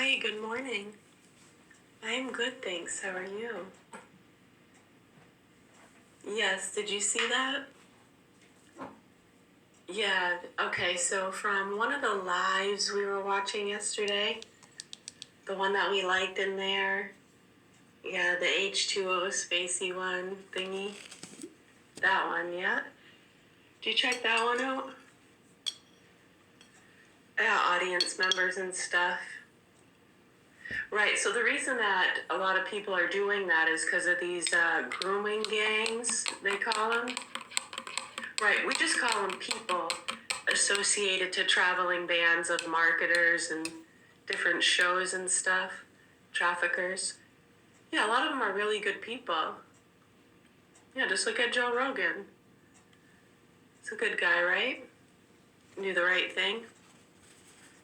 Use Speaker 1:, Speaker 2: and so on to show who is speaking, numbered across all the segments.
Speaker 1: Hi, good morning. I'm good, thanks. How are you? Yes, did you see that? Yeah, okay, so from one of the lives we were watching yesterday, the one that we liked in there, yeah, the H2O spacey one thingy, that one, yeah? Did you check that one out? Yeah, audience members and stuff. Right, so the reason that a lot of people are doing that is because of these grooming gangs, they call them. Right, we just call them people associated to traveling bands of marketers and different shows and stuff, traffickers. Yeah, a lot of them are really good people. Yeah, just look at Joe Rogan. He's a good guy, right? Do the right thing.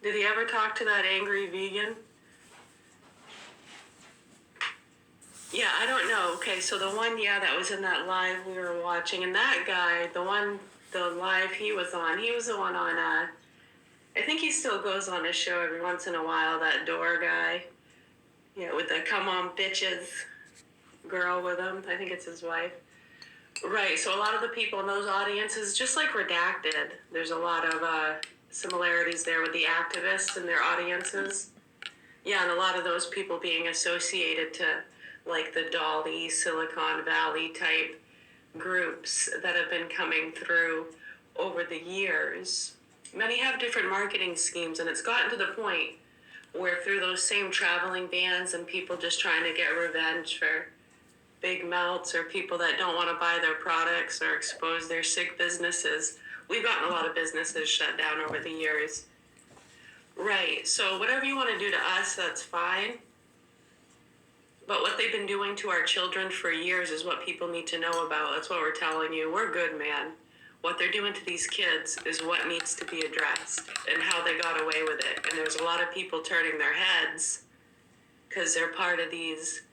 Speaker 1: Did he ever talk to that angry vegan? Yeah, I don't know. Okay, so the one, that was in that live we were watching, and that guy, the live he was the one on, I think he still goes on a show every once in a while, that door guy. Yeah, with the come on bitches girl with him. I think it's his wife. Right, so a lot of the people in those audiences, just like Redacted, there's a lot of similarities there with the activists and their audiences. Yeah, and a lot of those people being associated to like the Dolly, Silicon Valley type groups that have been coming through over the years. Many have different marketing schemes, and it's gotten to the point where through those same traveling bans and people just trying to get revenge for big mouths or people that don't want to buy their products or expose their sick businesses, we've gotten a lot of businesses shut down over the years. Right, so whatever you want to do to us, that's fine. But what they've been doing to our children for years is what people need to know about. That's what we're telling you. We're good, man. What they're doing to these kids is what needs to be addressed and how they got away with it. And there's a lot of people turning their heads because they're part of these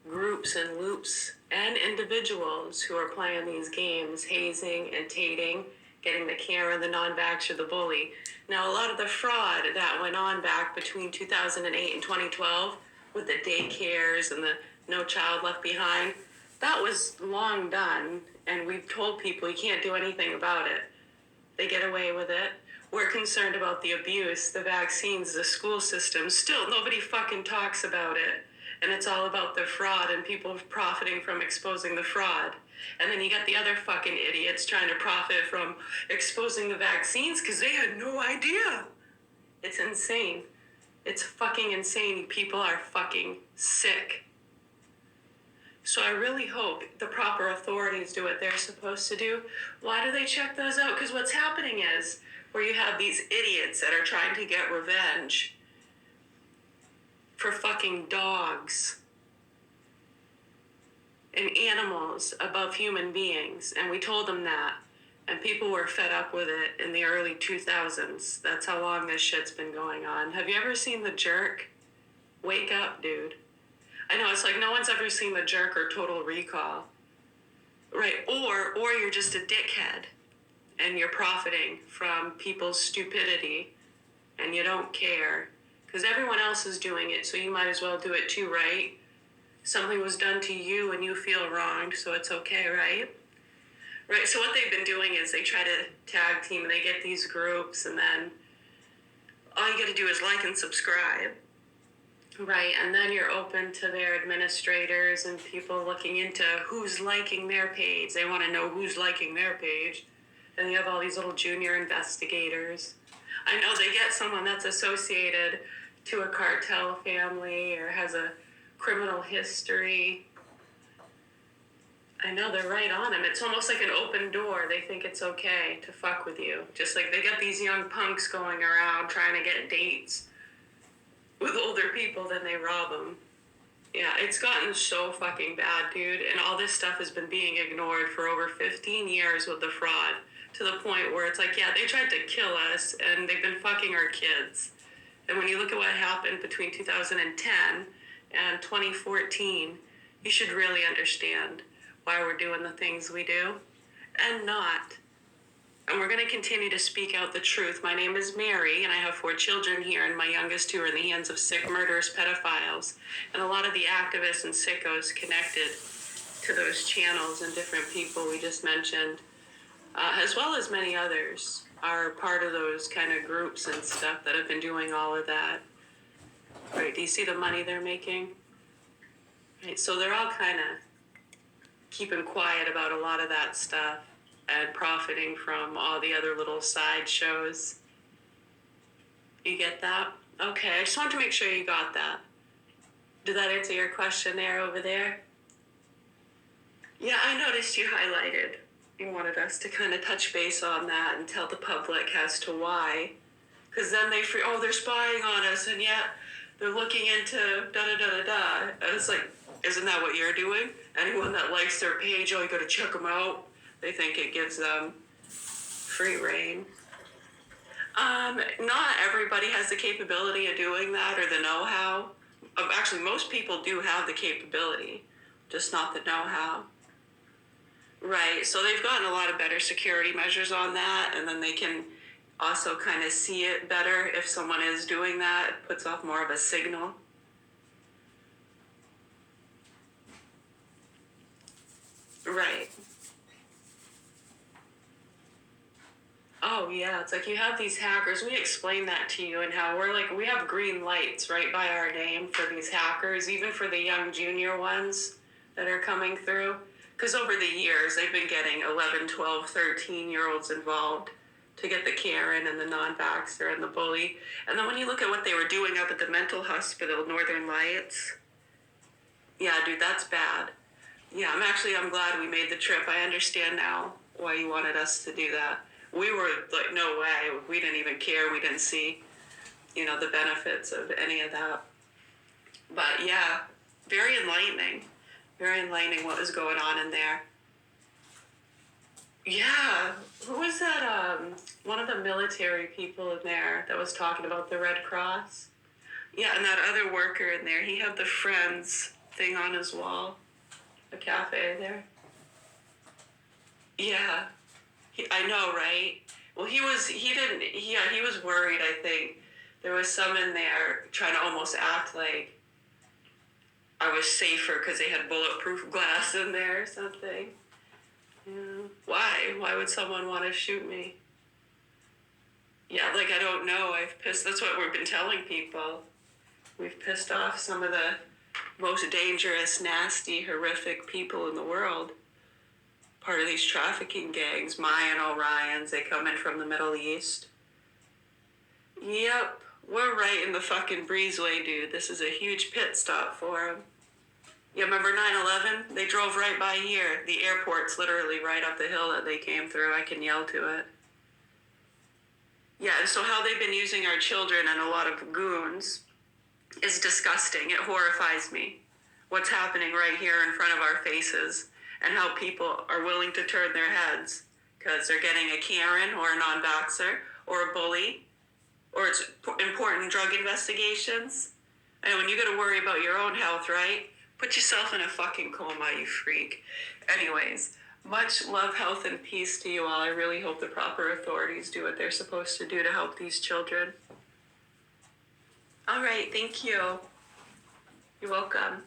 Speaker 1: groups and loops and individuals who are playing these games, hazing and tating, getting the Karen, the non-vaxxer, the bully. Now, a lot of the fraud that went on back between 2008 and 2012 with the daycares and the No Child Left Behind, that was long done, and we've told people you can't do anything about it. They get away with it. We're concerned about the abuse, the vaccines, the school system. Still, nobody fucking talks about it. And it's all about the fraud and people profiting from exposing the fraud. And then you got the other fucking idiots trying to profit from exposing the vaccines because they had no idea. It's insane. It's fucking insane. People are fucking sick. So I really hope the proper authorities do what they're supposed to do. Why do they check those out? Because what's happening is where you have these idiots that are trying to get revenge for fucking dogs and animals above human beings. And we told them that. And people were fed up with it in the early 2000s. That's how long this shit's been going on. Have you ever seen The Jerk? Wake up, dude. I know, it's like no one's ever seen The Jerk or Total Recall. Right, or you're just a dickhead and you're profiting from people's stupidity and you don't care because everyone else is doing it, so you might as well do it too, right? Something was done to you and you feel wronged, so it's okay, right? Right, so what they've been doing is they try to tag team and they get these groups, and then all you gotta do is like and subscribe. Right, and then you're open to their administrators and people looking into who's liking their page. They want to know who's liking their page. And you have all these little junior investigators. I know they get someone that's associated to a cartel family or has a criminal history. I know, they're right on them. It's almost like an open door. They think it's okay to fuck with you. Just like they got these young punks going around trying to get dates with older people, then they rob them. Yeah, it's gotten so fucking bad, dude. And all this stuff has been being ignored for over 15 years with the fraud, to the point where it's like, yeah, they tried to kill us and they've been fucking our kids. And when you look at what happened between 2010 and 2014, you should really understand why we're doing the things we do and not And we're going to continue to speak out the truth. My name is Mary, and I have 4 children here, and my youngest 2 are in the hands of sick, murderous pedophiles. And a lot of the activists and sickos connected to those channels and different people we just mentioned, as well as many others, are part of those kind of groups and stuff that have been doing all of that. Right? Do you see the money they're making? Right? So they're all kind of keeping quiet about a lot of that stuff and profiting from all the other little side shows. You get that? Okay, I just wanted to make sure you got that. Did that answer your question there over there? Yeah, I noticed you highlighted. You wanted us to kind of touch base on that and tell the public as to why. Because then they're spying on us, and yet they're looking into da-da-da-da-da. And it's like, isn't that what you're doing? Anyone that likes their page, you gotta check them out. They think it gives them free reign. Not everybody has the capability of doing that or the know-how. Actually, most people do have the capability, just not the know-how. Right, so they've gotten a lot of better security measures on that, and then they can also kind of see it better if someone is doing that. It puts off more of a signal. Right. Oh, yeah. It's like you have these hackers. We explained that to you and how we have green lights right by our name for these hackers, even for the young junior ones that are coming through. Because over the years, they've been getting 11, 12, 13-year-olds involved to get the Karen and the non-vaxxer and the bully. And then when you look at what they were doing up at the mental hospital, Northern Lights, yeah, dude, that's bad. Yeah, I'm glad we made the trip. I understand now why you wanted us to do that. We were like, no way. We didn't even care. We didn't see, the benefits of any of that. But yeah, very enlightening. Very enlightening what was going on in there. Yeah. Who was that? One of the military people in there that was talking about the Red Cross. Yeah, and that other worker in there, he had the Friends thing on his wall. A cafe there. Yeah. I know, right? Well, he was worried, I think. There was some in there trying to almost act like I was safer because they had bulletproof glass in there or something. Yeah. Why? Why would someone want to shoot me? Yeah, I don't know. That's what we've been telling people. We've pissed off some of the most dangerous, nasty, horrific people in the world. Part of these trafficking gangs, Mayan Orions, they come in from the Middle East. Yep, we're right in the fucking breezeway, dude. This is a huge pit stop for them. Yeah, remember 9/11? They drove right by here. The airport's literally right up the hill that they came through. I can yell to it. Yeah, and so how they've been using our children and a lot of goons is disgusting. It horrifies me. What's happening right here in front of our faces and how people are willing to turn their heads because they're getting a Karen or a non-vaxxer or a bully or it's important drug investigations. And when you got to worry about your own health, right? Put yourself in a fucking coma, you freak. Anyways, much love, health, and peace to you all. I really hope the proper authorities do what they're supposed to do to help these children. All right, thank you. You're welcome.